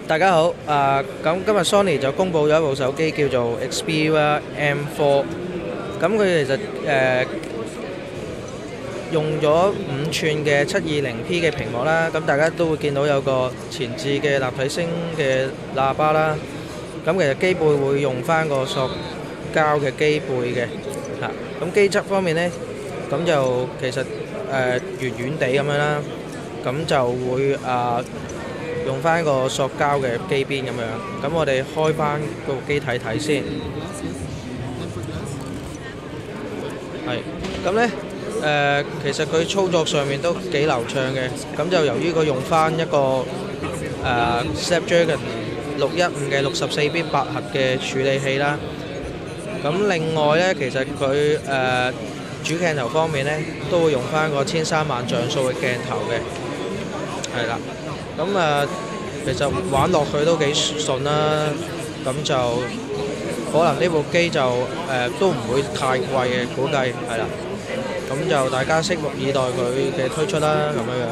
大家好，咁今日 Sony 就公布咗一部手機叫做 Xperia M4，咁佢其實用咗5寸嘅720P 嘅屏幕啦，咁大家都會見到有個前置嘅立體聲嘅喇叭啦，咁其實機背會用翻個塑膠嘅機背嘅，咁機側方面呢，咁就其實圓圓地咁樣啦，咁就會用翻個塑膠嘅機邊咁樣，咁我哋開翻個機睇睇先。係，咁呢，其實佢操作上面都幾流暢嘅，咁就由於佢用翻一個Snapdragon 615嘅64bit 8核嘅處理器啦。咁另外呢，其實佢主鏡頭方面呢，都會用翻個13萬像素嘅鏡頭嘅，係啦。咁其實玩落去都幾順啦，咁就可能呢部機就都唔會太貴嘅，估計係啦。咁就大家拭目以待佢嘅推出啦，咁樣樣。